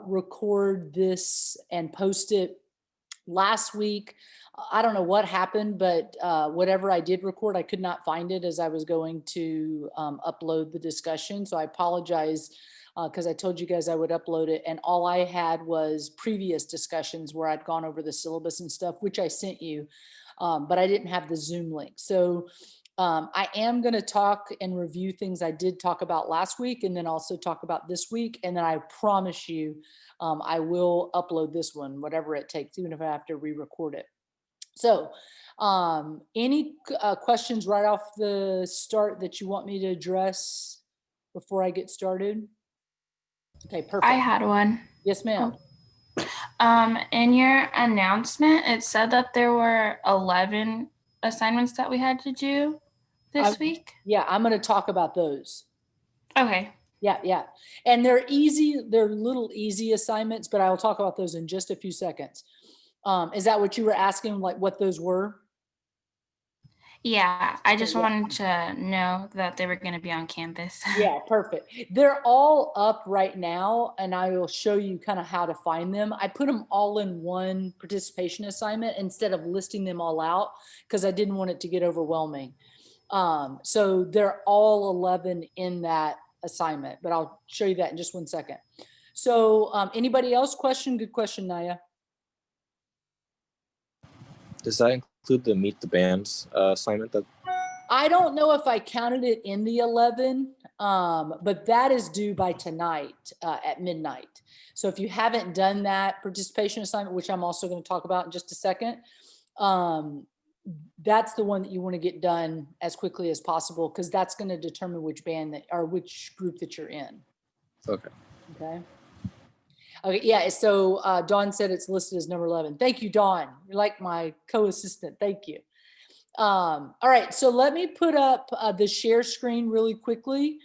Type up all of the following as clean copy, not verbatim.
record this and post it last week. I don't know what happened, but whatever I did record, I could not find it as I was going to upload the discussion. So I apologize because I told you guys I would upload it. And all I had was previous discussions where I'd gone over the syllabus and stuff, which I sent you, but I didn't have the Zoom link. So I am going to talk and review things I did talk about last week and then also talk about this week. And then I promise you, I will upload this one, whatever it takes, even if I have to re-record it. So any questions right off the start that you want me to address before I get started? Okay, perfect. I had one. Yes, ma'am. In your announcement, it said that there were 11 assignments that we had to do this week. Yeah, I'm going to talk about those. Okay. Yeah. And they're easy. They're little easy assignments, but I will talk about those in just a few seconds. Is that what you were asking, like what those were? Yeah, I just wanted to know that they were going to be on campus. Yeah, perfect. They're all up right now, and I will show you kind of how to find them. I put them all in one participation assignment instead of listing them all out because I didn't want it to get overwhelming. So they're all 11 in that assignment, but I'll show you that in just 1 second. So anybody else question? Good question, Naya. Does that include the Meet the Bands assignment? I don't know if I counted it in the 11, but that is due by tonight at midnight. So if you haven't done that participation assignment, which I'm also going to talk about in just a second, that's the one that you want to get done as quickly as possible because that's going to determine which band that or which group that you're in. Okay. Okay, yeah, so Dawn said it's listed as number 11. Thank you, Dawn. You're like my co-assistant. Thank you. All right, so let me put up the share screen really quickly,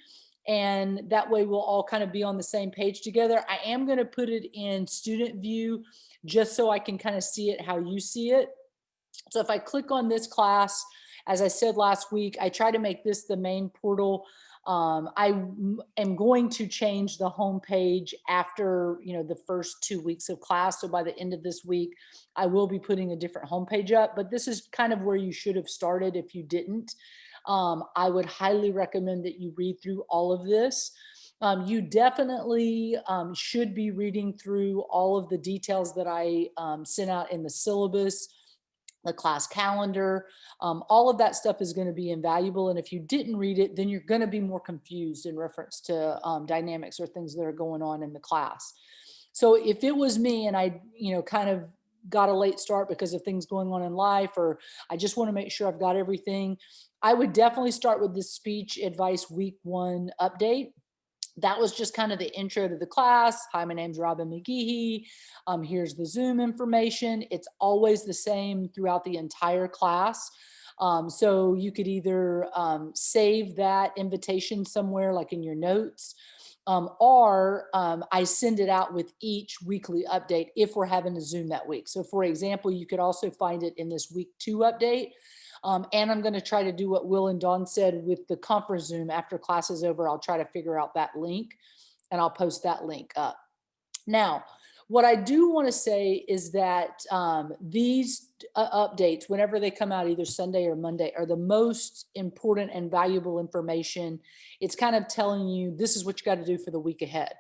and that way we'll all kind of be on the same page together. I am going to put it in student view just so I can kind of see it how you see it. So if I click on this class, as I said last week, I try to make this the main portal. I am going to change the homepage after, the first 2 weeks of class. So by the end of this week, I will be putting a different homepage up, but this is kind of where you should have started if you didn't. I would highly recommend that you read through all of this. You definitely should be reading through all of the details that I sent out in the syllabus, the class calendar, all of that stuff is going to be invaluable. And if you didn't read it, then you're going to be more confused in reference to dynamics or things that are going on in the class. So if it was me and I, kind of got a late start because of things going on in life, or I just want to make sure I've got everything, I would definitely start with the speech advice week 1 update. That was just kind of the intro to the class. Hi, my name's Robin McGehee. Here's the Zoom information. It's always the same throughout the entire class. So you could either save that invitation somewhere like in your notes, or I send it out with each weekly update if we're having a Zoom that week. So for example, you could also find it in this week 2 update. And I'm going to try to do what Will and Dawn said with the conference Zoom. After class is over, I'll try to figure out that link and I'll post that link up. Now, what I do want to say is that these updates, whenever they come out, either Sunday or Monday, are the most important and valuable information. It's kind of telling you this is what you got to do for the week ahead.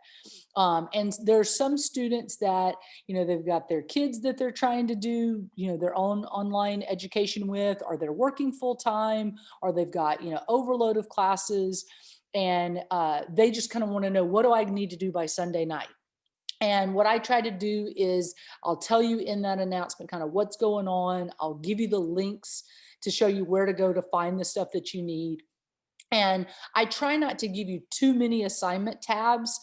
And there's some students that, they've got their kids that they're trying to do, their own online education with, or they're working full time, or they've got, overload of classes. And they just kind of want to know, what do I need to do by Sunday night? And what I try to do is I'll tell you in that announcement kind of what's going on. I'll give you the links to show you where to go to find the stuff that you need. And I try not to give you too many assignment tabs.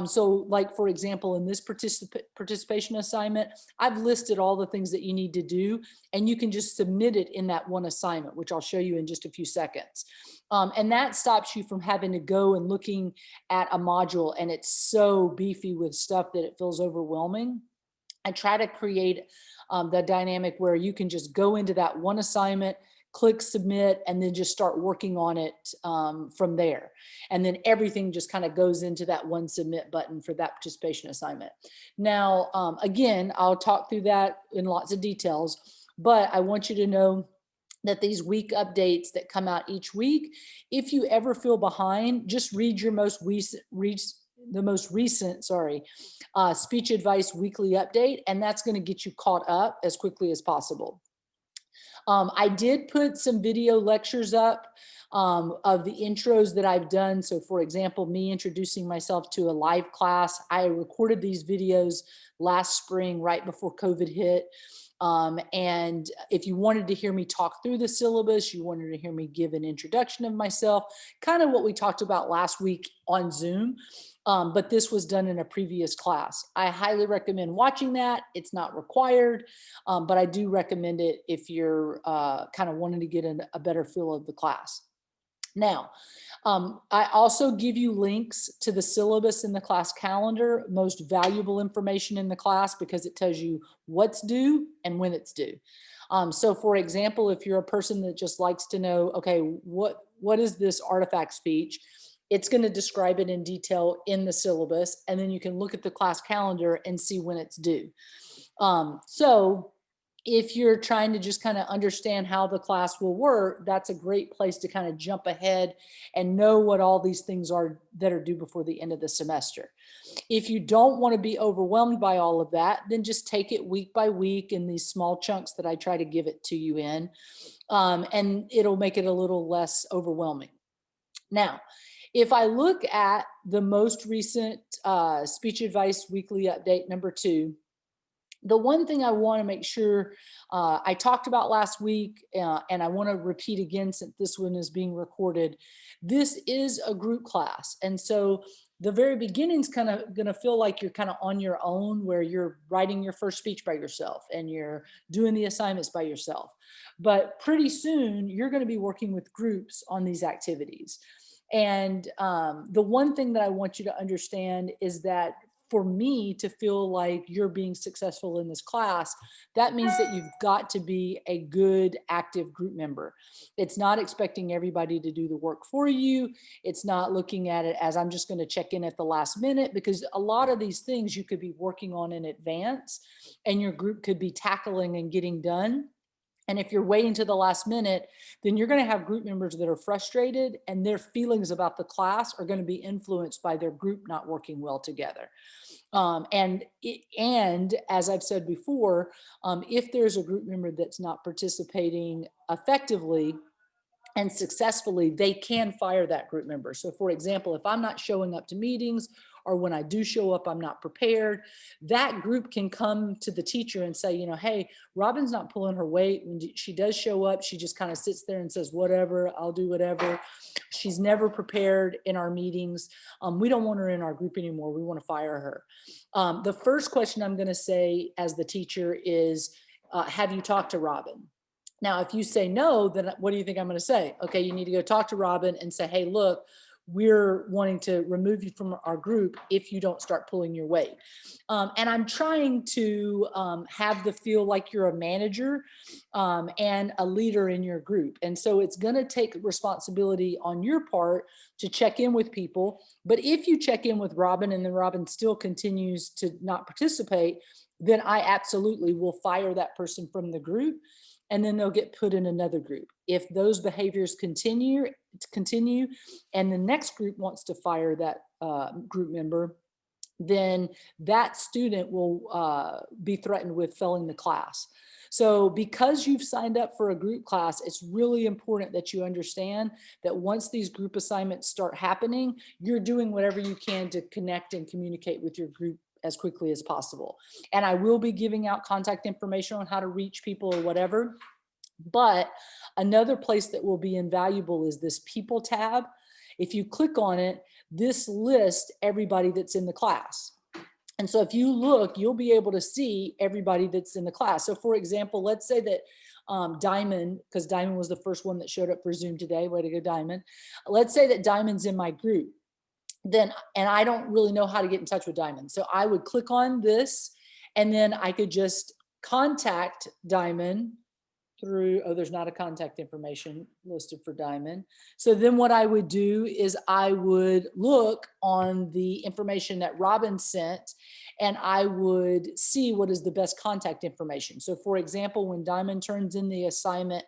So like, for example, in this participation assignment, I've listed all the things that you need to do, and you can just submit it in that one assignment, which I'll show you in just a few seconds. And that stops you from having to go and looking at a module, and it's so beefy with stuff that it feels overwhelming. I try to create the dynamic where you can just go into that one assignment, click submit, and then just start working on it from there. And then everything just kind of goes into that one submit button for that participation assignment. Now, again, I'll talk through that in lots of details, but I want you to know that these week updates that come out each week, if you ever feel behind, just read your most recent speech advice weekly update, and that's going to get you caught up as quickly as possible. I did put some video lectures up of the intros that I've done. So for example, me introducing myself to a live class, I recorded these videos last spring, right before COVID hit. And if you wanted to hear me talk through the syllabus, you wanted to hear me give an introduction of myself, kind of what we talked about last week on Zoom. But this was done in a previous class. I highly recommend watching that. It's not required, but I do recommend it if you're kind of wanting to get a better feel of the class. Now, I also give you links to the syllabus in the class calendar, most valuable information in the class, because it tells you what's due and when it's due. So for example, if you're a person that just likes to know, okay, what is this artifact speech? It's going to describe it in detail in the syllabus, and then you can look at the class calendar and see when it's due. So if you're trying to just kind of understand how the class will work, that's a great place to kind of jump ahead and know what all these things are that are due before the end of the semester. If you don't want to be overwhelmed by all of that, then just take it week by week in these small chunks that I try to give it to you in, and it'll make it a little less overwhelming. Now, if I look at the most recent speech advice weekly update number 2, the one thing I want to make sure I talked about last week, and I want to repeat again since this one is being recorded, this is a group class. And so the very beginning's kind of going to feel like you're kind of on your own, where you're writing your first speech by yourself and you're doing the assignments by yourself. But pretty soon you're going to be working with groups on these activities. And the one thing that I want you to understand is that for me to feel like you're being successful in this class, that means that you've got to be a good, active group member. It's not expecting everybody to do the work for you. It's not looking at it as I'm just going to check in at the last minute, because a lot of these things you could be working on in advance and your group could be tackling and getting done. And if you're waiting to the last minute, then you're going to have group members that are frustrated, and their feelings about the class are going to be influenced by their group not working well together. And as I've said before, if there's a group member that's not participating effectively and successfully, they can fire that group member. So for example, if I'm not showing up to meetings, or when I do show up, I'm not prepared, that group can come to the teacher and say, you know, hey, Robin's not pulling her weight. When she does show up, she just kind of sits there and says, whatever, I'll do whatever. She's never prepared in our meetings. We don't want her in our group anymore. We want to fire her. The first question I'm going to say as the teacher is, have you talked to Robin? Now, if you say no, then what do you think I'm going to say? Okay, you need to go talk to Robin and say, hey, look, we're wanting to remove you from our group if you don't start pulling your weight. And I'm trying to have the feel like you're a manager and a leader in your group. And so it's going to take responsibility on your part to check in with people. But if you check in with Robin and then Robin still continues to not participate, then I absolutely will fire that person from the group, and then they'll get put in another group. If those behaviors continue, and the next group wants to fire that group member, then that student will be threatened with failing the class. So because you've signed up for a group class, it's really important that you understand that once these group assignments start happening, you're doing whatever you can to connect and communicate with your group as quickly as possible. And I will be giving out contact information on how to reach people or whatever. But another place that will be invaluable is this people tab. If you click on it, this lists everybody that's in the class. And so if you look, you'll be able to see everybody that's in the class. So for example, let's say that Diamond, because Diamond was the first one that showed up for Zoom today. Way to go, Diamond. Let's say that Diamond's in my group. Then, and I don't really know how to get in touch with Diamond. So I would click on this, and then I could just contact Diamond through, oh, there's not a contact information listed for Diamond. So then what I would do is I would look on the information that Robin sent, and I would see what is the best contact information. So for example, when Diamond turns in the assignment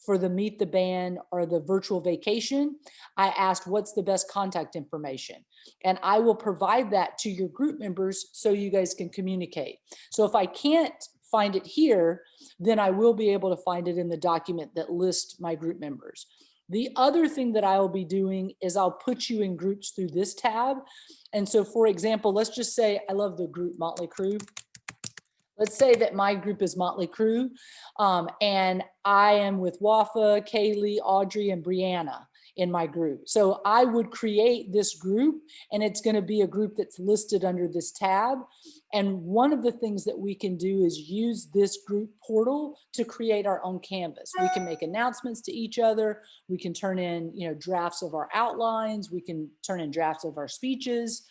for the Meet the Band or the virtual vacation, I asked what's the best contact information. And I will provide that to your group members so you guys can communicate. So if I can't find it here, then I will be able to find it in the document that lists my group members. The other thing that I'll be doing is I'll put you in groups through this tab. And so for example, let's just say I love the group Motley Crue. Let's say that my group is Motley Crue, and I am with Wafa, Kaylee, Audrey, and Brianna in my group. So I would create this group, and it's going to be a group that's listed under this tab. And one of the things that we can do is use this group portal to create our own Canvas. We can make announcements to each other. We can turn in, drafts of our outlines. We can turn in drafts of our speeches.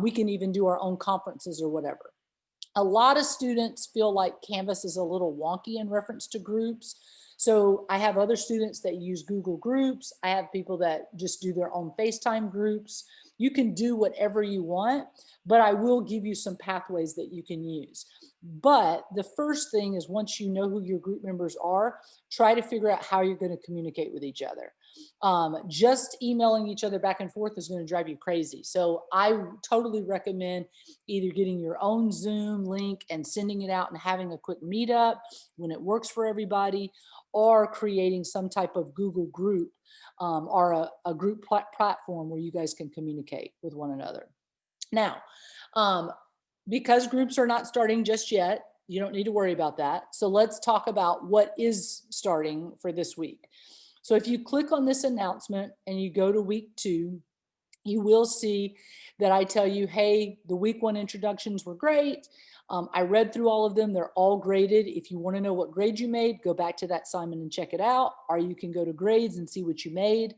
We can even do our own conferences or whatever. A lot of students feel like Canvas is a little wonky in reference to groups. So I have other students that use Google Groups. I have people that just do their own FaceTime groups. You can do whatever you want, but I will give you some pathways that you can use. But the first thing is, once you know who your group members are, try to figure out how you're going to communicate with each other. Just emailing each other back and forth is going to drive you crazy. So I totally recommend either getting your own Zoom link and sending it out and having a quick meetup when it works for everybody, or creating some type of Google group or a group platform where you guys can communicate with one another. Now, because groups are not starting just yet, you don't need to worry about that. So let's talk about what is starting for this week. So if you click on this announcement and you go to week 2, you will see that I tell you, hey, the week 1 introductions were great. I read through all of them. They're all graded. If you want to know what grade you made, go back to that assignment and check it out, or you can go to grades and see what you made.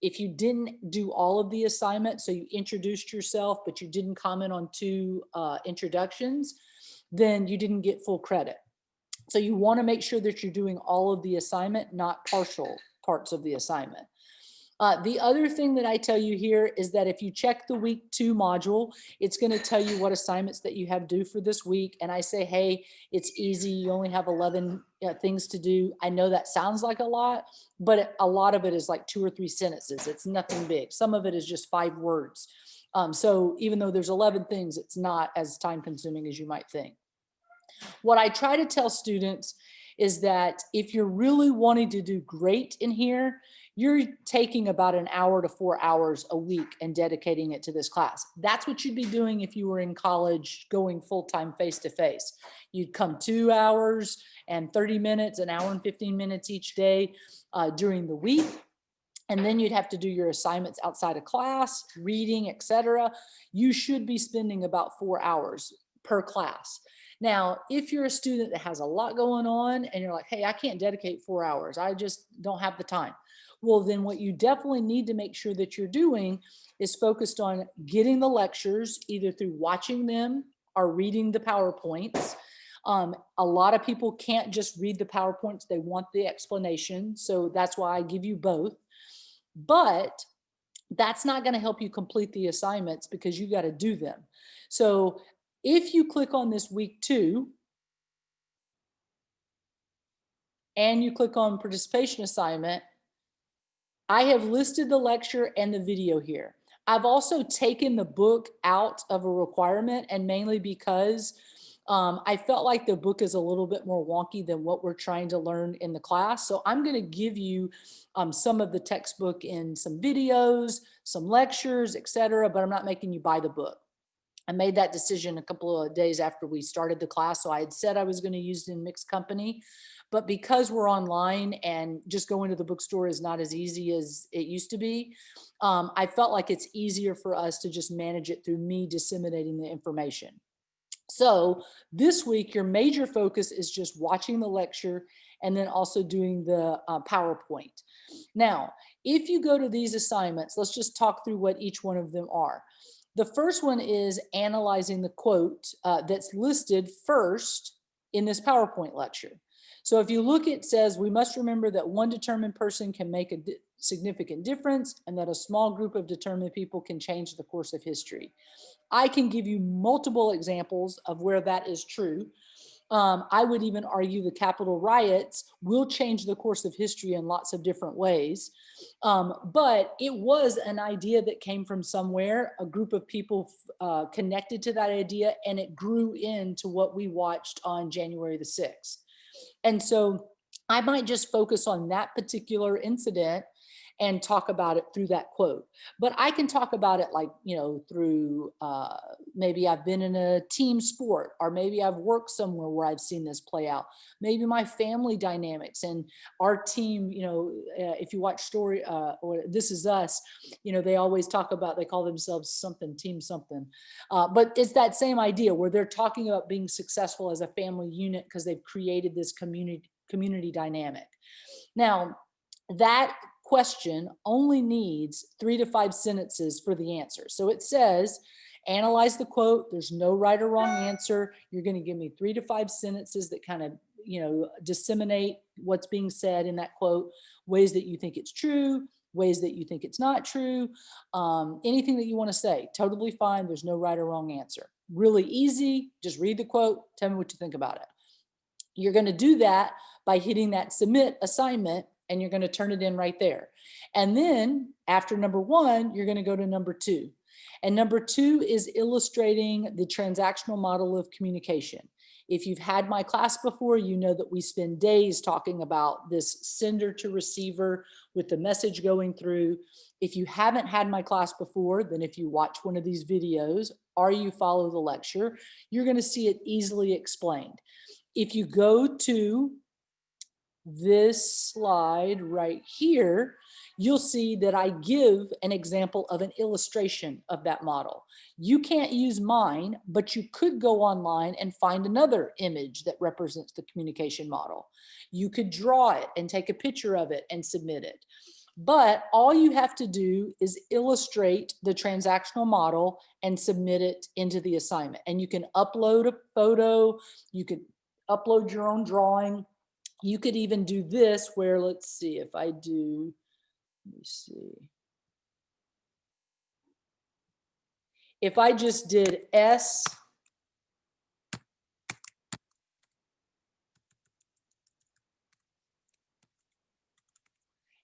If you didn't do all of the assignments, so you introduced yourself, but you didn't comment on 2 introductions, then you didn't get full credit. So you want to make sure that you're doing all of the assignment, not partial parts of the assignment. The other thing that I tell you here is that if you check the week 2 module, it's going to tell you what assignments that you have due for this week. And I say, hey, it's easy. You only have 11 things to do. I know that sounds like a lot, but a lot of it is like 2 or 3 sentences. It's nothing big. Some of it is just 5 words. So even though there's 11 things, it's not as time consuming as you might think. What I try to tell students is that if you're really wanting to do great in here, you're taking about an hour to 4 hours a week and dedicating it to this class. That's what you'd be doing if you were in college going full-time face-to-face. You'd come 2 hours and 30 minutes, an hour and 15 minutes each day during the week. And then you'd have to do your assignments outside of class, reading, etc. You should be spending about 4 hours per class. Now, if you're a student that has a lot going on and you're like, hey, I can't dedicate 4 hours, I just don't have the time. Well, then what you definitely need to make sure that you're doing is focused on getting the lectures, either through watching them or reading the PowerPoints. A lot of people can't just read the PowerPoints, they want the explanation. So that's why I give you both. But that's not going to help you complete the assignments because you got to do them. So if you click on this week 2 and you click on participation assignment, I have listed the lecture and the video here. I've also taken the book out of a requirement, and mainly because I felt like the book is a little bit more wonky than what we're trying to learn in the class. So I'm going to give you some of the textbook in some videos, some lectures, etc., but I'm not making you buy the book. I made that decision a couple of days after we started the class. So I had said I was going to use it in mixed company, but because we're online and just going to the bookstore is not as easy as it used to be, I felt like it's easier for us to just manage it through me disseminating the information. So this week, your major focus is just watching the lecture and then also doing the PowerPoint. Now, if you go to these assignments, let's just talk through what each one of them are. The first one is analyzing the quote that's listed first in this PowerPoint lecture. So if you look, it says, we must remember that one determined person can make a significant difference and that a small group of determined people can change the course of history. I can give you multiple examples of where that is true. I would even argue the Capitol riots will change the course of history in lots of different ways. But it was an idea that came from somewhere, a group of people connected to that idea, and it grew into what we watched on January the 6th. And so I might just focus on that particular incident and talk about it through that quote. But I can talk about it like, through maybe I've been in a team sport, or maybe I've worked somewhere where I've seen this play out. Maybe my family dynamics and our team, if you watch Story or This Is Us, they always talk about, they call themselves something, team something. But it's that same idea where they're talking about being successful as a family unit because they've created this community dynamic. Now, that question only needs 3 to 5 sentences for the answer. So it says, analyze the quote. There's no right or wrong answer. You're going to give me 3 to 5 sentences that kind of, disseminate what's being said in that quote, ways that you think it's true, ways that you think it's not true, anything that you want to say, totally fine. There's no right or wrong answer. Really easy. Just read the quote. Tell me what you think about it. You're going to do that by hitting that submit assignment, and you're going to turn it in right there. And then after number 1, you're going to go to number 2. And number 2 is illustrating the transactional model of communication. If you've had my class before, you know that we spend days talking about this sender to receiver with the message going through. If you haven't had my class before, then if you watch one of these videos or you follow the lecture, you're going to see it easily explained. If you go to this slide right here, you'll see that I give an example of an illustration of that model. You can't use mine, but you could go online and find another image that represents the communication model. You could draw it and take a picture of it and submit it. But all you have to do is illustrate the transactional model and submit it into the assignment. And you can upload a photo, you could upload your own drawing. You could even do this where, let's see, if I do, let me see. If I just did S,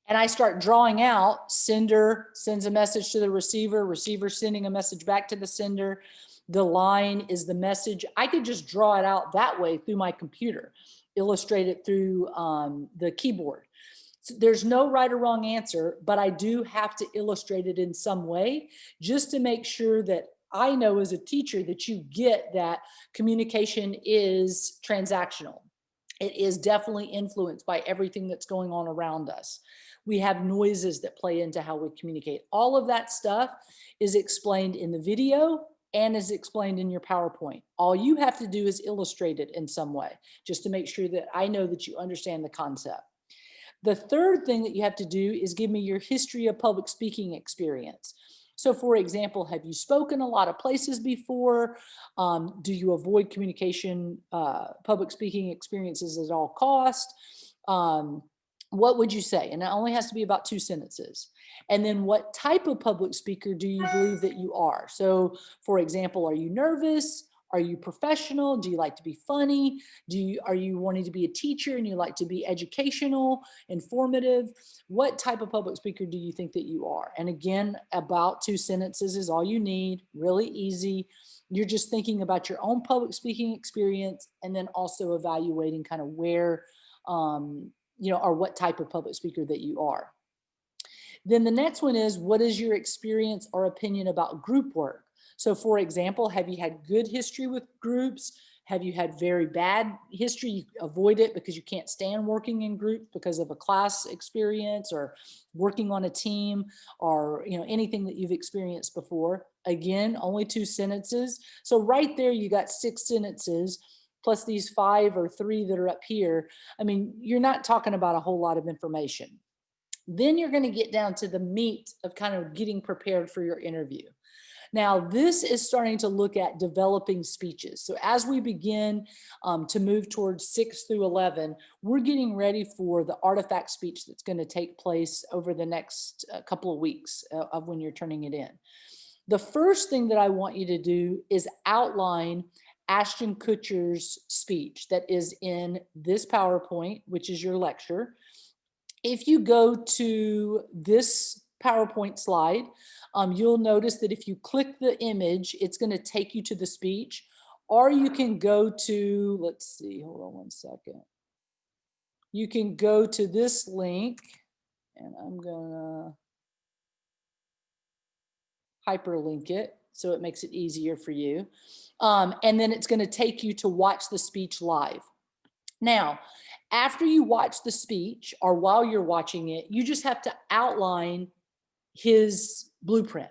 and I start drawing out, sender sends a message to the receiver, receiver sending a message back to the sender, the line is the message. I could just draw it out that way through my computer, illustrate it through the keyboard. So there's no right or wrong answer, but I do have to illustrate it in some way just to make sure that I know as a teacher that you get that communication is transactional. It is definitely influenced by everything that's going on around us. We have noises that play into how we communicate. All of that stuff is explained in the video and is explained in your PowerPoint. All you have to do is illustrate it in some way, just to make sure that I know that you understand the concept. The third thing that you have to do is give me your history of public speaking experience. So for example, have you spoken a lot of places before? Do you avoid communication, public speaking experiences at all cost? What would you say? And it only has to be about 2 sentences. And then what type of public speaker do you believe that you are? So for example, are you nervous? Are you professional? Do you like to be funny? Are you wanting to be a teacher and you like to be educational, informative? What type of public speaker do you think that you are? And again, about 2 sentences is all you need, really easy. You're just thinking about your own public speaking experience and then also evaluating kind of where, or what type of public speaker that you are. Then the next one is, what is your experience or opinion about group work? So for example, have you had good history with groups? Have you had very bad history? You avoid it because you can't stand working in groups because of a class experience or working on a team or anything that you've experienced before. Again, only 2 sentences. So right there, you got 6 sentences plus these 5 or 3 that are up here. I mean, you're not talking about a whole lot of information. Then you're going to get down to the meat of kind of getting prepared for your interview. Now, this is starting to look at developing speeches. So as we begin to move towards 6 through 11, we're getting ready for the artifact speech that's going to take place over the next couple of weeks of when you're turning it in. The first thing that I want you to do is outline Ashton Kutcher's speech that is in this PowerPoint, which is your lecture. If you go to this PowerPoint slide, you'll notice that if you click the image, it's going to take you to the speech, or you can go to, let's see, hold on one second. You can go to this link, and I'm going to hyperlink it so it makes it easier for you. And then it's going to take you to watch the speech live. Now, after you watch the speech, or while you're watching it, you just have to outline his blueprint.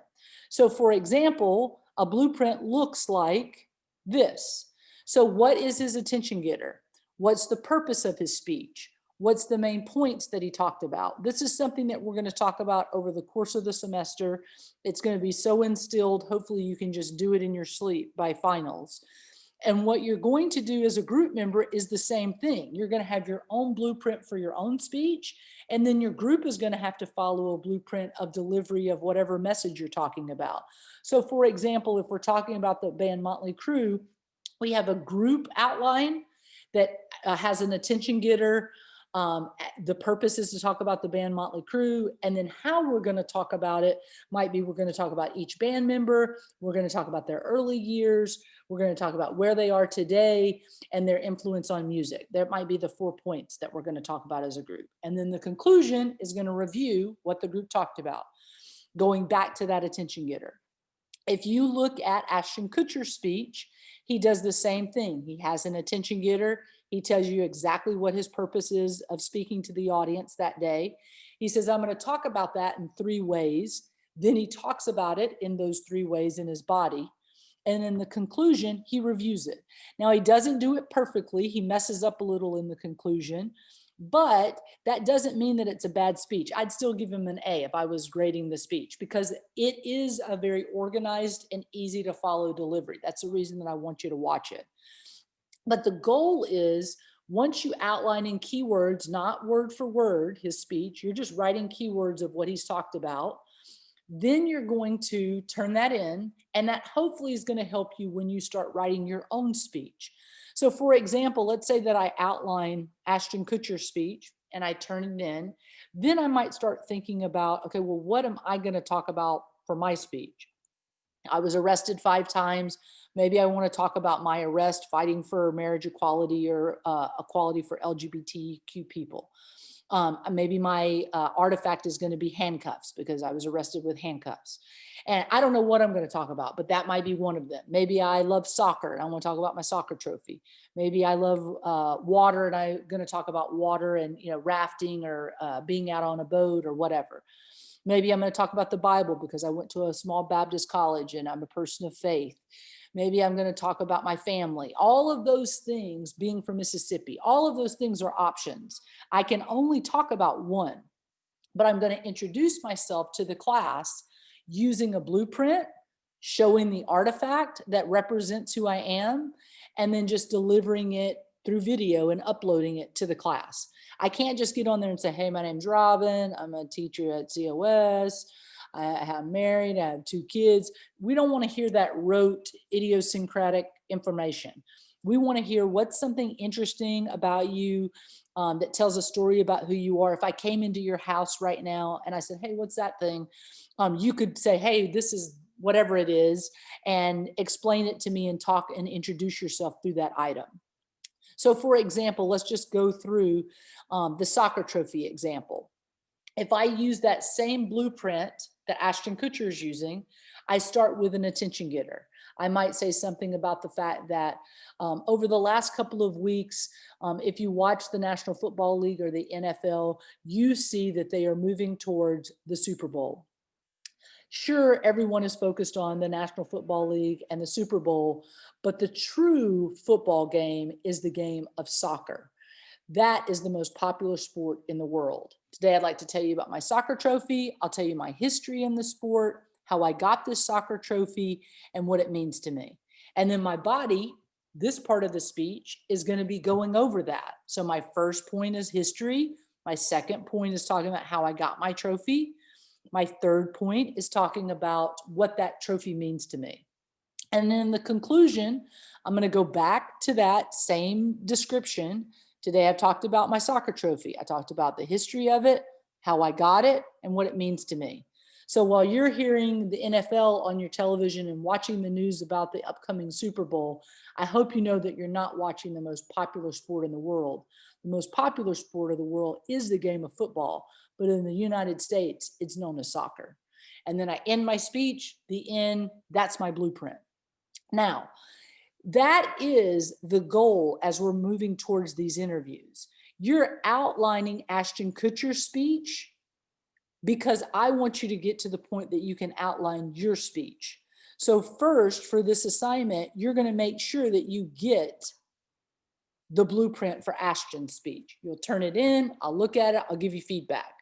So for example, a blueprint looks like this. So what is his attention getter? What's the purpose of his speech? What's the main points that he talked about? This is something that we're going to talk about over the course of the semester. It's going to be so instilled, hopefully you can just do it in your sleep by finals. And what you're going to do as a group member is the same thing. You're going to have your own blueprint for your own speech, and then your group is going to have to follow a blueprint of delivery of whatever message you're talking about. So for example, if we're talking about the band Motley Crue, we have a group outline that has an attention getter. The purpose is to talk about the band Motley Crue, and then how we're going to talk about it might be we're going to talk about each band member, we're going to talk about their early years, we're going to talk about where they are today and their influence on music. That might be the 4 points that we're going to talk about as a group. And then the conclusion is going to review what the group talked about, going back to that attention getter. If you look at Ashton Kutcher's speech, he does the same thing. He has an attention getter. He tells you exactly what his purpose is of speaking to the audience that day. He says, I'm going to talk about that in 3 ways. Then he talks about it in those 3 ways in his body. And in the conclusion, he reviews it. Now, he doesn't do it perfectly. He messes up a little in the conclusion, but that doesn't mean that it's a bad speech. I'd still give him an A if I was grading the speech, because it is a very organized and easy to follow delivery. That's the reason that I want you to watch it. But the goal is, once you outline in keywords, not word for word, his speech, you're just writing keywords of what he's talked about. Then you're going to turn that in, and that hopefully is going to help you when you start writing your own speech. So for example, let's say that I outline Ashton Kutcher's speech and I turn it in. Then I might start thinking about, okay, well, what am I going to talk about for my speech? I was arrested 5 times. Maybe I want to talk about my arrest, fighting for marriage equality or equality for LGBTQ people. Maybe my artifact is going to be handcuffs, because I was arrested with handcuffs. And I don't know what I'm going to talk about, but that might be one of them. Maybe I love soccer and I want to talk about my soccer trophy. Maybe I love water and I'm going to talk about water and, you know, rafting or being out on a boat or whatever. Maybe I'm going to talk about the Bible because I went to a small Baptist college and I'm a person of faith. Maybe I'm going to talk about my family. All of those things, being from Mississippi, all of those things are options. I can only talk about one, but I'm going to introduce myself to the class using a blueprint, showing the artifact that represents who I am, and then just delivering it through video and uploading it to the class. I can't just get on there and say, hey, my name's Robin. I'm a teacher at COS. I'm married, I have 2 kids. We don't want to hear that rote, idiosyncratic information. We want to hear what's something interesting about you that tells a story about who you are. If I came into your house right now and I said, hey, what's that thing? You could say, hey, this is whatever it is, and explain it to me and talk and introduce yourself through that item. So for example, let's just go through the soccer trophy example. If I use that same blueprint that Ashton Kutcher is using, I start with an attention getter. I might say something about the fact that over the last couple of weeks, if you watch the National Football League or the NFL, you see that they are moving towards the Super Bowl. Sure, everyone is focused on the National Football League and the Super Bowl, but the true football game is the game of soccer. That is the most popular sport in the world. Today, I'd like to tell you about my soccer trophy. I'll tell you my history in the sport, how I got this soccer trophy, and what it means to me. And then my body, this part of the speech, is going to be going over that. So my first point is history. My second point is talking about how I got my trophy. My third point is talking about what that trophy means to me. And then in the conclusion, I'm going to go back to that same description. Today, I've talked about my soccer trophy. I talked about the history of it, how I got it, and what it means to me. So while you're hearing the NFL on your television and watching the news about the upcoming Super Bowl, I hope you know that you're not watching the most popular sport in the world. The most popular sport of the world is the game of football, but in the United States, it's known as soccer. And then I end my speech, the end, that's my blueprint. Now, that is the goal as we're moving towards these interviews. You're outlining Ashton Kutcher's speech because I want you to get to the point that you can outline your speech. So first, for this assignment, you're going to make sure that you get the blueprint for Ashton's speech. You'll turn it in, I'll look at it, I'll give you feedback.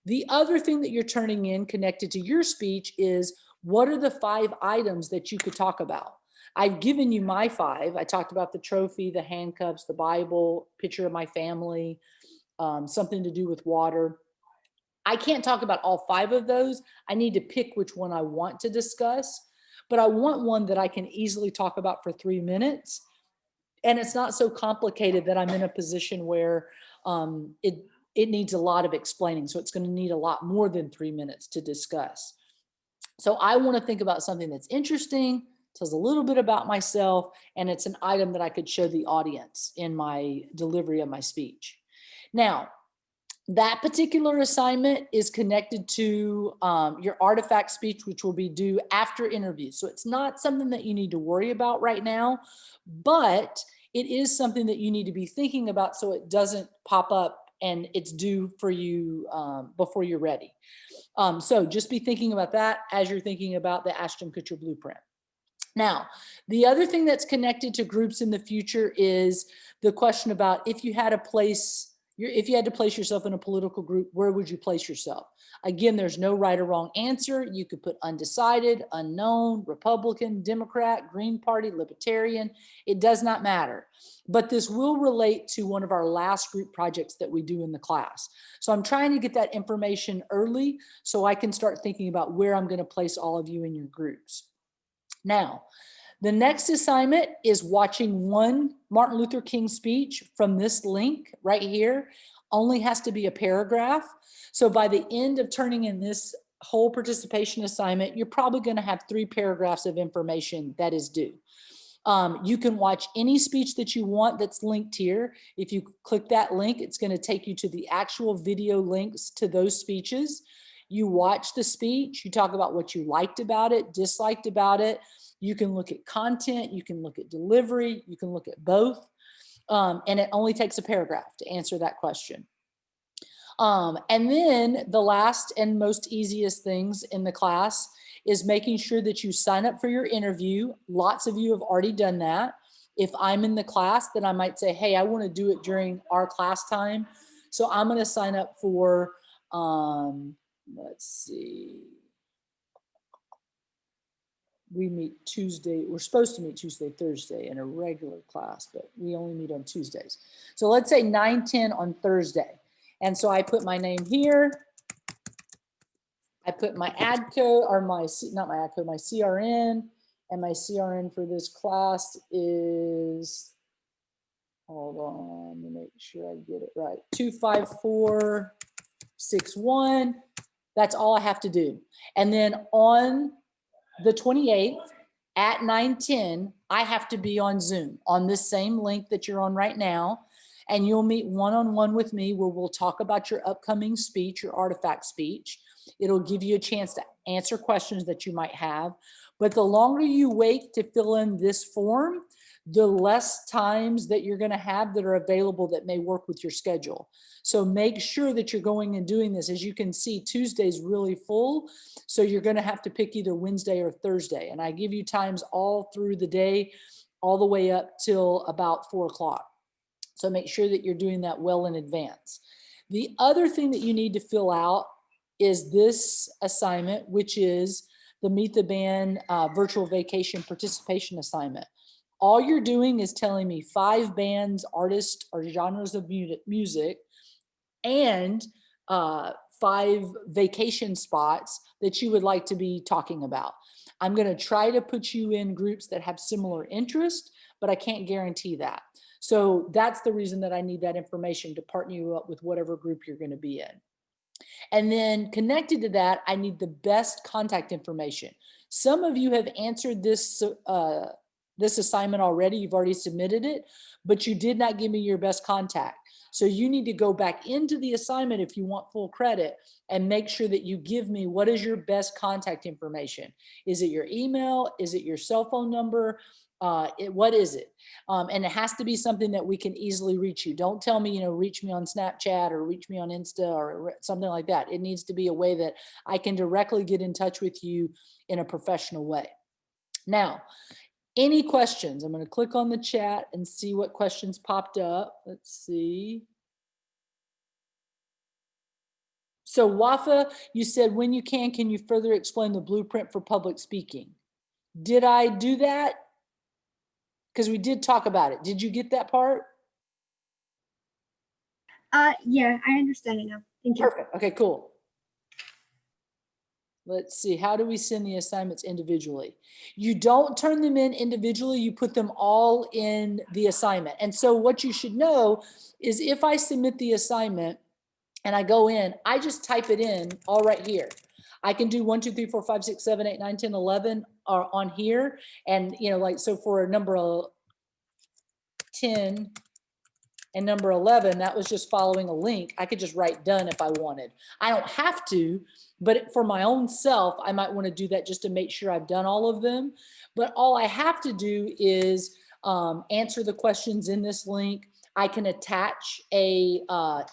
The other thing that you're turning in connected to your speech is, what are the 5 items that you could talk about? I've given you my 5. I talked about the trophy, the handcuffs, the Bible, picture of my family, something to do with water. I can't talk about all 5 of those. I need to pick which one I want to discuss, but I want one that I can easily talk about for 3 minutes. And it's not so complicated that I'm in a position where it needs a lot of explaining. So it's going to need a lot more than 3 minutes to discuss. So I want to think about something that's interesting, tells a little bit about myself, and it's an item that I could show the audience in my delivery of my speech. Now, that particular assignment is connected to your artifact speech, which will be due after interviews. So it's not something that you need to worry about right now, but it is something that you need to be thinking about so it doesn't pop up and it's due for you before you're ready. So just be thinking about that as you're thinking about the Ashton Kutcher blueprint. Now, the other thing that's connected to groups in the future is the question about if you had to place yourself in a political group, where would you place yourself? Again, there's no right or wrong answer. You could put undecided, unknown, Republican, Democrat, Green Party, Libertarian. It does not matter. But this will relate to one of our last group projects that we do in the class. So I'm trying to get that information early so I can start thinking about where I'm going to place all of you in your groups. Now, the next assignment is watching one Martin Luther King speech from this link right here. Only has to be a paragraph. So by the end of turning in this whole participation assignment, you're probably going to have 3 paragraphs of information that is due. You can watch any speech that you want that's linked here. If you click that link, it's going to take you to the actual video links to those speeches. You watch the speech, you talk about what you liked about it, disliked about it. You can look at content, you can look at delivery, you can look at both. And it only takes a paragraph to answer that question. And then the last and most easiest things in the class is making sure that you sign up for your interview. Lots of you have already done that. If I'm in the class, then I might say, hey, I want to do it during our class time. So I'm going to sign up for, let's see. We meet Tuesday. We're supposed to meet Tuesday, Thursday in a regular class, but we only meet on Tuesdays. So let's say 9:10 on Thursday. And so I put my name here. I put my ADCO or my CRN, and my CRN for this class is, hold on, let me make sure I get it right, 25461. That's all I have to do. And then on the 28th at 9:10, I have to be on Zoom on this same link that you're on right now. And you'll meet one-on-one with me where we'll talk about your upcoming speech, your artifact speech. It'll give you a chance to answer questions that you might have. But the longer you wait to fill in this form, the less times that you're going to have that are available that may work with your schedule. So make sure that you're going and doing this. As you can see, Tuesday's really full. So you're going to have to pick either Wednesday or Thursday. And I give you times all through the day, all the way up till about 4 o'clock. So make sure that you're doing that well in advance. The other thing that you need to fill out is this assignment, which is the Meet the Band virtual vacation participation assignment. All you're doing is telling me 5 bands, artists, or genres of music, and 5 vacation spots that you would like to be talking about. I'm going to try to put you in groups that have similar interest, but I can't guarantee that. So that's the reason that I need that information to partner you up with whatever group you're going to be in. And then connected to that, I need the best contact information. Some of you have answered this assignment already. You've already submitted it, but you did not give me your best contact. So you need to go back into the assignment if you want full credit and make sure that you give me what is your best contact information. Is it your email? Is it your cell phone number? What is it? And it has to be something that we can easily reach you. Don't tell me, reach me on Snapchat or reach me on Insta or something like that. It needs to be a way that I can directly get in touch with you in a professional way. Now, any questions? I'm going to click on the chat and see what questions popped up. Let's see. So Wafa, you said when you can you further explain the blueprint for public speaking? Did I do that? Because we did talk about it. Did you get that part? Yeah, I understand it now. Thank you. Perfect. Okay, cool. Let's see. How do we send the assignments individually? You don't turn them in individually. You put them all in the assignment. And so what you should know is if I submit the assignment and I go in, I just type it in all right here. I can do 1, 2, 3, 4, 5, 6, 7, 8, 9, 10, 11 are on here. And, like, so for number 10 and number 11, that was just following a link. I could just write done if I wanted. I don't have to, but for my own self, I might want to do that just to make sure I've done all of them. But all I have to do is answer the questions in this link. I can attach a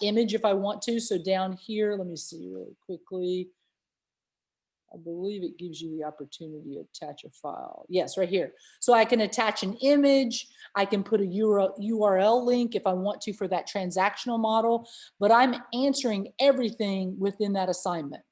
image if I want to. So down here, let me see really quickly. I believe it gives you the opportunity to attach a file. Yes, right here. So I can attach an image. I can put a URL link if I want to for that transactional model, but I'm answering everything within that assignment.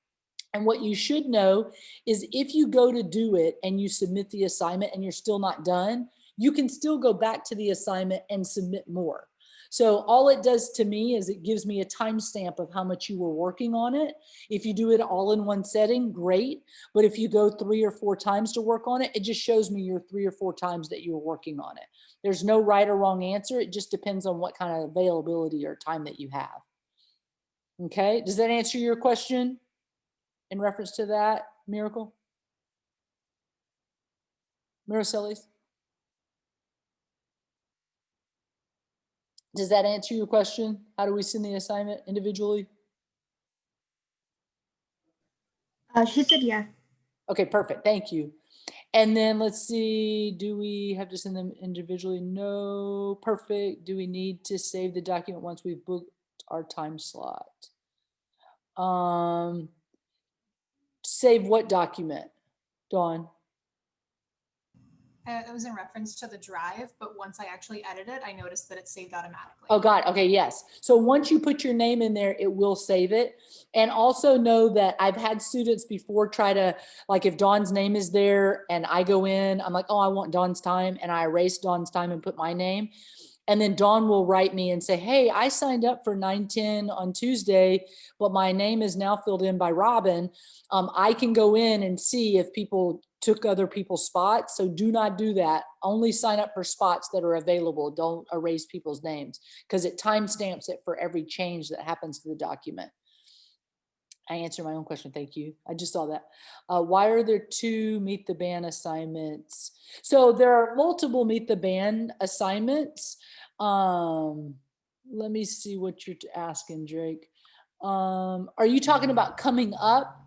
And what you should know is if you go to do it and you submit the assignment and you're still not done, you can still go back to the assignment and submit more. So all it does to me is it gives me a timestamp of how much you were working on it. If you do it all in one setting, great. But if you go 3 or 4 times to work on it, it just shows me your 3 or 4 times that you were working on it. There's no right or wrong answer. It just depends on what kind of availability or time that you have. Okay, does that answer your question in reference to that, Miracle? Miracelis? Does that answer your question? How do we send the assignment individually? She said yeah. Okay, perfect. Thank you. And then let's see, do we have to send them individually? No, perfect. Do we need to save the document once we've booked our time slot? Save what document, Dawn? It was in reference to the drive, but once I actually edited it, I noticed that it saved automatically. Oh, God. Okay, yes. So once you put your name in there, it will save it. And also know that I've had students before try to, like if Dawn's name is there and I go in, I'm like, oh, I want Dawn's time. And I erase Dawn's time and put my name. And then Dawn will write me and say, hey, I signed up for 9:10 on Tuesday, but my name is now filled in by Robin. I can go in and see if people took other people's spots. So do not do that. Only sign up for spots that are available. Don't erase people's names because it timestamps it for every change that happens to the document. I answered my own question. Thank you. I just saw that. Why are there 2 Meet the Band assignments? So there are multiple Meet the Band assignments. Let me see what you're asking, Drake. Are you talking about coming up?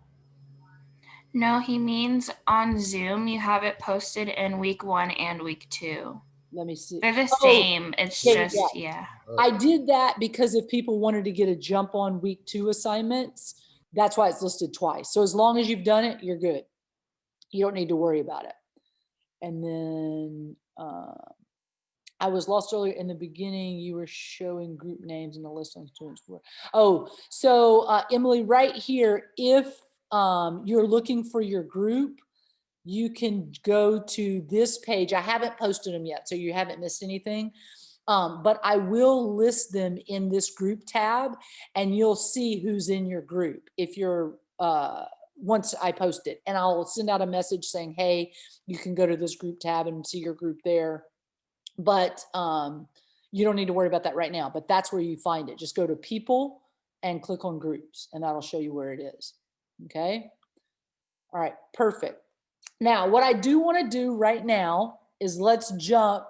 No, he means on Zoom, you have it posted in week 1 and week 2. Let me see. They're the same. It's yeah, just, yeah. I did that because if people wanted to get a jump on week 2 assignments, that's why it's listed twice. So as long as you've done it, you're good. You don't need to worry about it. And then I was lost earlier in the beginning. You were showing group names and the list on students. Oh, so Emily, right here, if you're looking for your group, you can go to this page. I haven't posted them yet, so you haven't missed anything. But I will list them in this group tab, and you'll see who's in your group if you're once I post it. And I'll send out a message saying, hey, you can go to this group tab and see your group there. But you don't need to worry about that right now, but that's where you find it. Just go to people and click on groups, and that'll show you where it is. Okay. All right, perfect. Now, what I do want to do right now is let's jump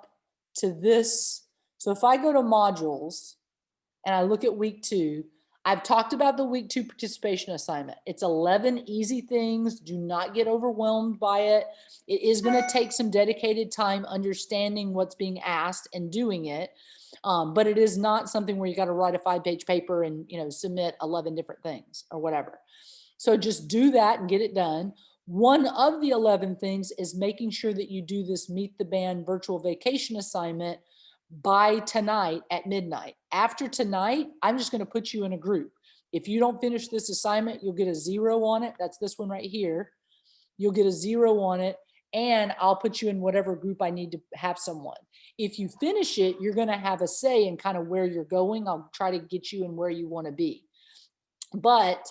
to this. So if I go to modules and I look at week 2, I've talked about the week 2 participation assignment. It's 11 easy things. Do not get overwhelmed by it. It is going to take some dedicated time understanding what's being asked and doing it. But it is not something where you got to write a 5-page paper and, you know, submit 11 different things or whatever. So just do that and get it done. One of the 11 things is making sure that you do this Meet the Band virtual vacation assignment by tonight at midnight. After tonight, I'm just going to put you in a group. If you don't finish this assignment, you'll get a 0 on it. That's this one right here. You'll get a 0 on it, and I'll put you in whatever group I need to have someone. If you finish it, you're going to have a say in kind of where you're going. I'll try to get you in where you want to be. But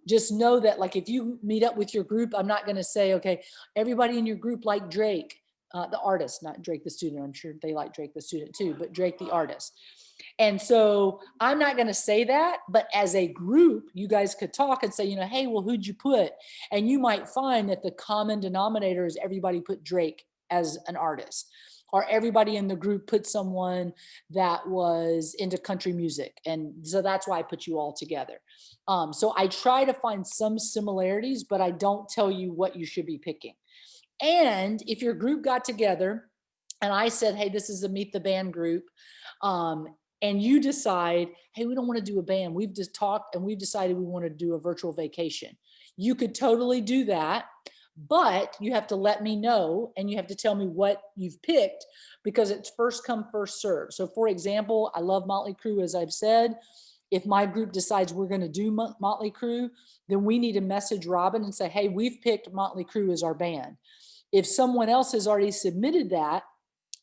just know that, like, if you meet up with your group, I'm not going to say, okay, everybody in your group like Drake, the artist, not Drake the student. I'm sure they like Drake the student too, but Drake the artist. And so I'm not going to say that, but as a group, you guys could talk and say, you know, hey, well, who'd you put? And you might find that the common denominator is everybody put Drake as an artist, or everybody in the group put someone that was into country music. And so that's why I put you all together. So I try to find some similarities, but I don't tell you what you should be picking. And if your group got together and I said, hey, this is a Meet the Band group, and you decide, hey, we don't want to do a band. We've just talked and we've decided we want to do a virtual vacation. You could totally do that, but you have to let me know and you have to tell me what you've picked, because it's first come, first serve. So for example, I love Motley Crue, as I've said. If my group decides we're going to do Motley Crue, then we need to message Robin and say, hey, we've picked Motley Crue as our band. If someone else has already submitted that,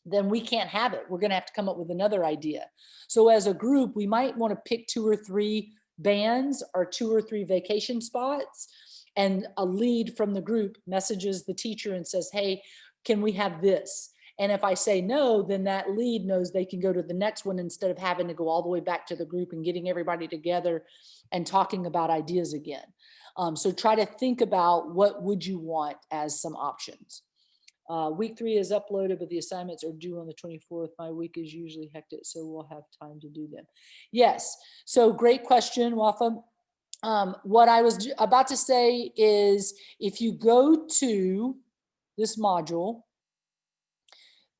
then we can't have it. We're going to have to come up with another idea. So as a group, we might want to pick 2 or 3 bands or 2 or 3 vacation spots, and a lead from the group messages the teacher and says, hey, can we have this? And if I say no, then that lead knows they can go to the next one instead of having to go all the way back to the group and getting everybody together and talking about ideas again. So try to think about what would you want as some options. Week 3 is uploaded, but the assignments are due on the 24th. My week is usually hectic, so we'll have time to do them. Yes, so great question, Wafa. What I was about to say is, if you go to this module,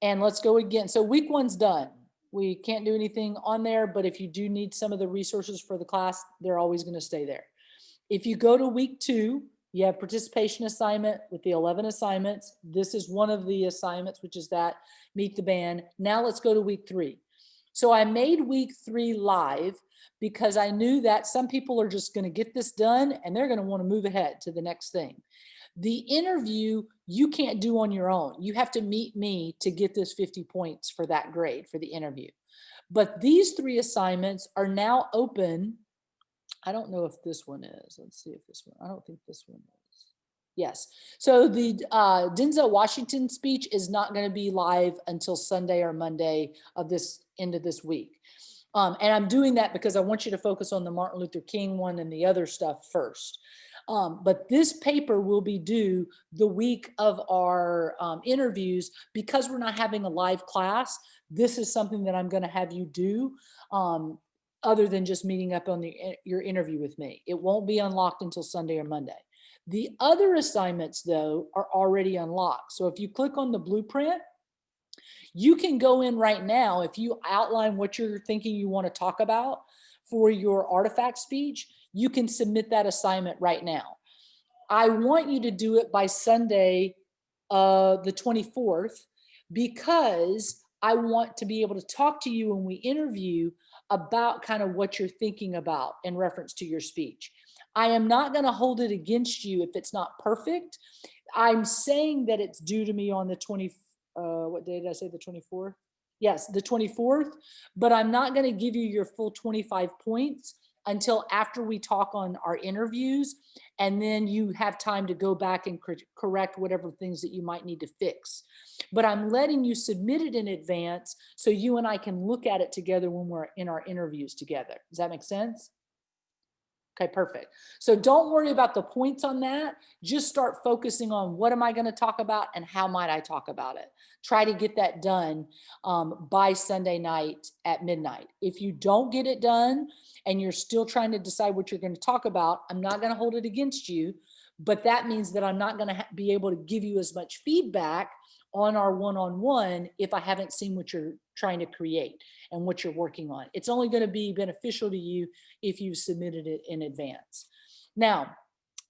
and let's go again. So week 1's done. We can't do anything on there, but if you do need some of the resources for the class, they're always going to stay there. If you go to week 2, you have participation assignment with the 11 assignments. This is one of the assignments, which is that Meet the Band. Now let's go to week 3. So I made week 3 live because I knew that some people are just going to get this done and they're going to want to move ahead to the next thing. The interview you can't do on your own. You have to meet me to get this 50 points for that grade for the interview. But these 3 assignments are now open. I don't know if this one is. Let's see if this one, I don't think this one is. Yes. So the Denzel Washington speech is not going to be live until Sunday or Monday of this end of this week. And I'm doing that because I want you to focus on the Martin Luther King one and the other stuff first. But this paper will be due the week of our interviews. Because we're not having a live class, this is something that I'm going to have you do other than just meeting up on your interview with me. It won't be unlocked until Sunday or Monday. The other assignments, though, are already unlocked. So if you click on the blueprint, you can go in right now. If you outline what you're thinking you want to talk about for your artifact speech, you can submit that assignment right now. I want you to do it by Sunday, the 24th, because I want to be able to talk to you when we interview about kind of what you're thinking about in reference to your speech. I am not going to hold it against you if it's not perfect. I'm saying that it's due to me on the what day did I say, the 24th? Yes, the 24th, but I'm not going to give you your full 25 points until after we talk on our interviews. And then you have time to go back and correct whatever things that you might need to fix. But I'm letting you submit it in advance so you and I can look at it together when we're in our interviews together. Does that make sense? Okay, perfect. So don't worry about the points on that. Just start focusing on what am I going to talk about and how might I talk about it. Try to get that done by Sunday night at midnight. If you don't get it done and you're still trying to decide what you're going to talk about, I'm not going to hold it against you, but that means that I'm not going to be able to give you as much feedback on our one-on-one if I haven't seen what you're trying to create and what you're working on. It's only going to be beneficial to you if you submitted it in advance. Now,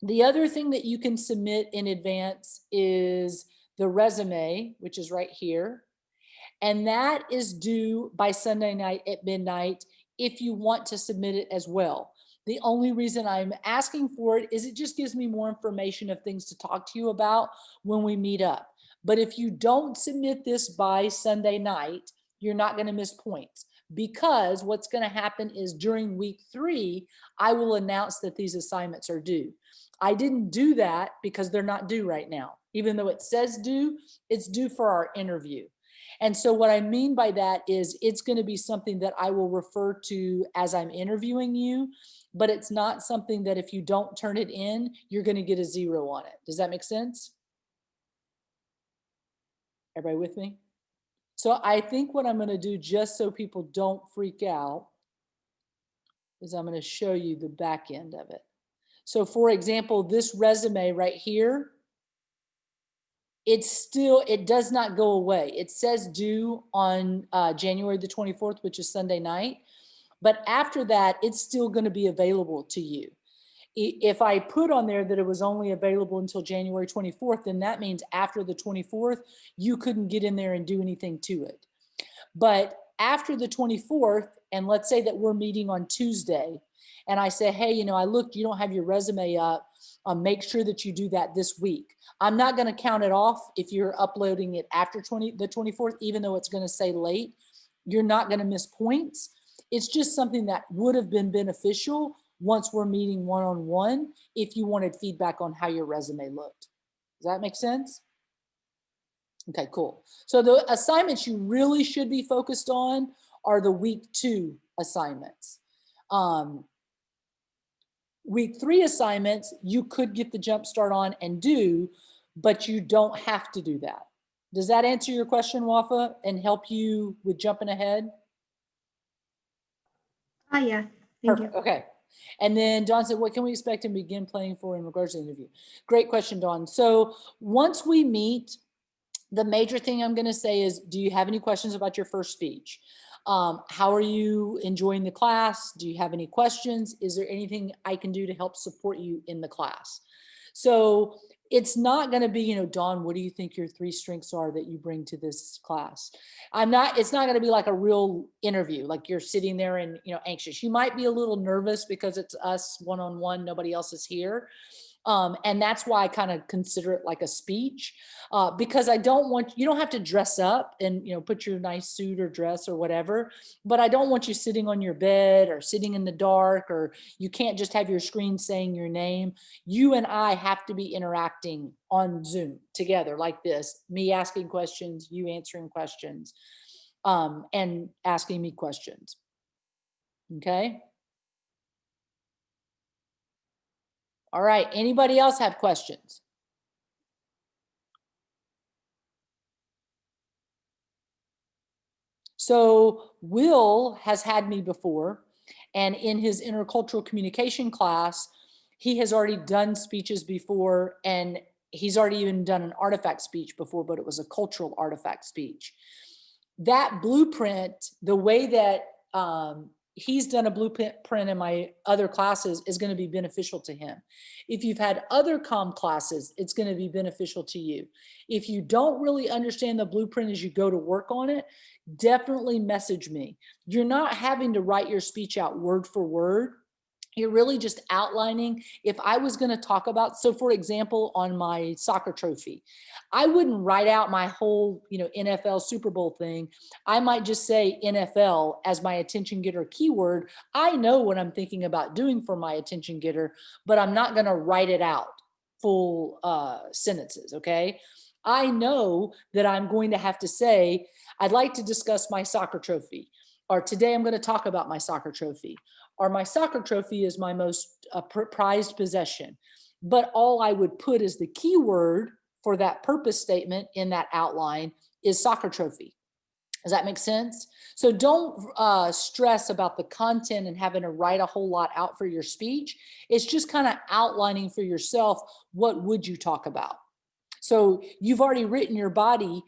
the other thing that you can submit in advance is the resume, which is right here. And that is due by Sunday night at midnight if you want to submit it as well. The only reason I'm asking for it is it just gives me more information of things to talk to you about when we meet up. But if you don't submit this by Sunday night, you're not going to miss points, because what's going to happen is during week 3, I will announce that these assignments are due. I didn't do that because they're not due right now. Even though it says due, it's due for our interview. And so what I mean by that is it's going to be something that I will refer to as I'm interviewing you, but it's not something that if you don't turn it in, you're going to get a 0 on it. Does that make sense? Everybody with me? So I think what I'm going to do, just so people don't freak out, is I'm going to show you the back end of it. So for example, this resume right here, it does not go away. It says due on January the 24th, which is Sunday night. But after that, it's still going to be available to you. If I put on there that it was only available until January 24th, then that means after the 24th, you couldn't get in there and do anything to it. But after the 24th, and let's say that we're meeting on Tuesday, and I say, hey, you know, I looked, you don't have your resume up. Make sure that you do that this week. I'm not going to count it off if you're uploading it after the 24th, even though it's going to say late. You're not going to miss points. It's just something that would have been beneficial once we're meeting one-on-one if you wanted feedback on how your resume looked. Does that make sense? Okay, cool. So the assignments you really should be focused on are the week 2 assignments. Week 3 assignments, you could get the jump start on and do, but you don't have to do that. Does that answer your question, Wafa, and help you with jumping ahead? Yeah, thank Perfect. you. Okay. And then Dawn said, what can we expect and begin planning for in regards to the interview? Great question, Dawn. So once we meet, the major thing I'm going to say is, do you have any questions about your first speech? How are you enjoying the class? Do you have any questions? Is there anything I can do to help support you in the class? So it's not going to be, you know, Dawn, what do you think your 3 strengths are that you bring to this class? It's not going to be like a real interview, like you're sitting there and, you know, anxious. You might be a little nervous because it's us one-on-one, nobody else is here. And that's why I kind of consider it like a speech, because you don't have to dress up and, you know, put your nice suit or dress or whatever, but I don't want you sitting on your bed or sitting in the dark, or you can't just have your screen saying your name. You and I have to be interacting on Zoom together like this, me asking questions, you answering questions, and asking me questions. Okay. All right. Anybody else have questions? So Will has had me before, and in his intercultural communication class, he has already done speeches before, and he's already even done an artifact speech before, but it was a cultural artifact speech. That blueprint, the way that he's done a blueprint in my other classes, is going to be beneficial to him. If you've had other comm classes, it's going to be beneficial to you. If you don't really understand the blueprint as you go to work on it, definitely message me. You're not having to write your speech out word for word. You're really just outlining. If I was going to talk about, so for example, on my soccer trophy, I wouldn't write out my whole, NFL Super Bowl thing. I might just say NFL as my attention getter keyword. I know what I'm thinking about doing for my attention getter, but I'm not going to write it out full sentences. Okay. I know that I'm going to have to say, I'd like to discuss my soccer trophy, or today I'm going to talk about my soccer trophy, or my soccer trophy is my most prized possession. But all I would put as the keyword for that purpose statement in that outline is soccer trophy. Does that make sense? So don't stress about the content and having to write a whole lot out for your speech. It's just kind of outlining for yourself, what would you talk about? So you've already written your body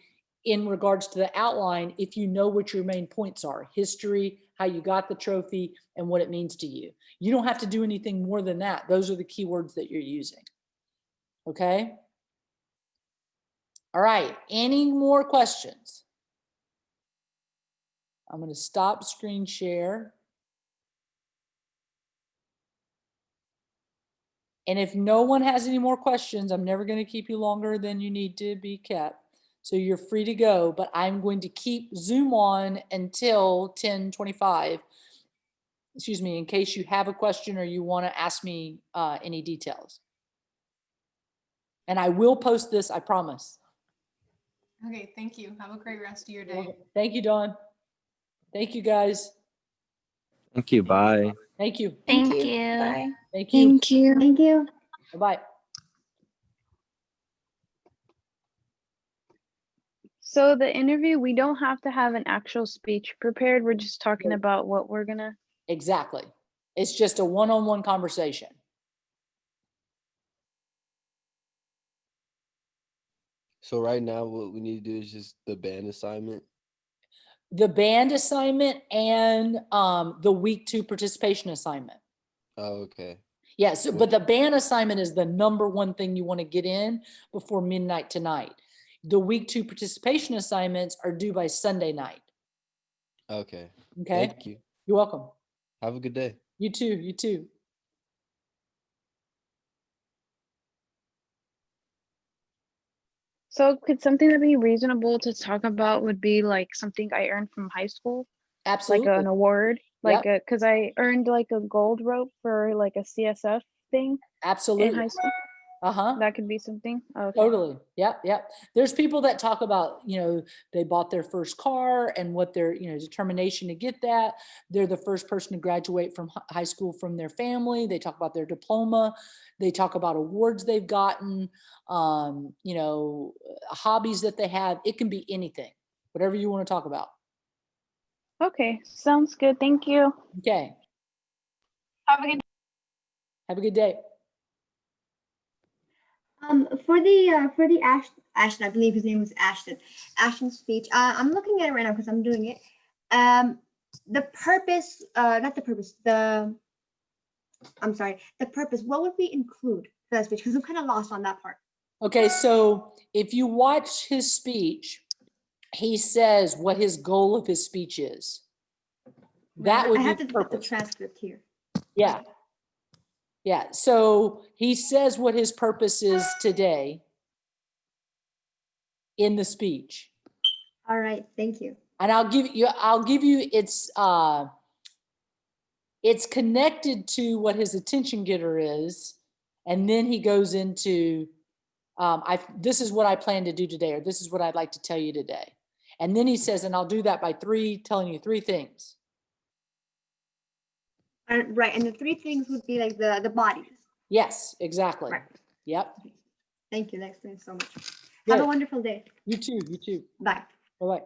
in regards to the outline if you know what your main points are: history, how you got the trophy, and what it means to you. You don't have to do anything more than that. Those are the keywords that you're using. Okay? All right, any more questions? I'm going to stop screen share. And if no one has any more questions, I'm never going to keep you longer than you need to be kept. So you're free to go, but I'm going to keep Zoom on until 10:25. Excuse me, in case you have a question or you want to ask me any details. And I will post this, I promise. Okay, thank you. Have a great rest of your day. Thank you, Dawn. Thank you, guys. Thank you. Bye. Thank you. Thank you. you. Bye. Thank you. Thank you. Thank you. Bye-bye. So the interview, we don't have to have an actual speech prepared. We're just talking Right. about what we're gonna. Exactly. It's just a one-on-one conversation. So right now, what we need to do is just the band assignment. The band assignment and the week 2 participation assignment. Oh, okay. Yeah, so, but the band assignment is the number one thing you want to get in before midnight tonight. The week 2 participation assignments are due by Sunday night. Okay. Okay. Thank you. You're welcome. Have a good day. You too. You too. So could something that be reasonable to talk about would be like something I earned from high school, like Absolutely. an award, Yep. like because I earned like a gold rope for like a CSF thing in Absolutely. high school. Uh-huh. That could be something. Okay. Totally. Yep. Yep. There's people that talk about, they bought their first car and what their, determination to get that. They're the first person to graduate from high school from their family. They talk about their diploma. They talk about awards they've gotten, hobbies that they have. It can be anything, whatever you want to talk about. Okay. Sounds good. Thank you. Okay. Have a good Have a good day. For the Ashton, I believe his name was Ashton. Ashton's speech. I'm looking at it right now because I'm doing it. The purpose, not the purpose. The purpose. What would we include for that speech? Because I'm kind of lost on that part. Okay, so if you watch his speech, he says what his goal of his speech is. That would I be have to the put the purpose. transcript here. Yeah. Yeah. So he says what his purpose is today in the speech. All right. Thank you. And I'll give you it's connected to what his attention getter is. And then he goes into, this is what I plan to do today, or this is what I'd like to tell you today. And then he says, and I'll do that by telling you 3 things. Right. And the 3 things would be like the bodies. Yes, exactly. Right. Yep. Thank you. That explains so much. Good. Have a wonderful day. You too. You too. Bye. Bye-bye.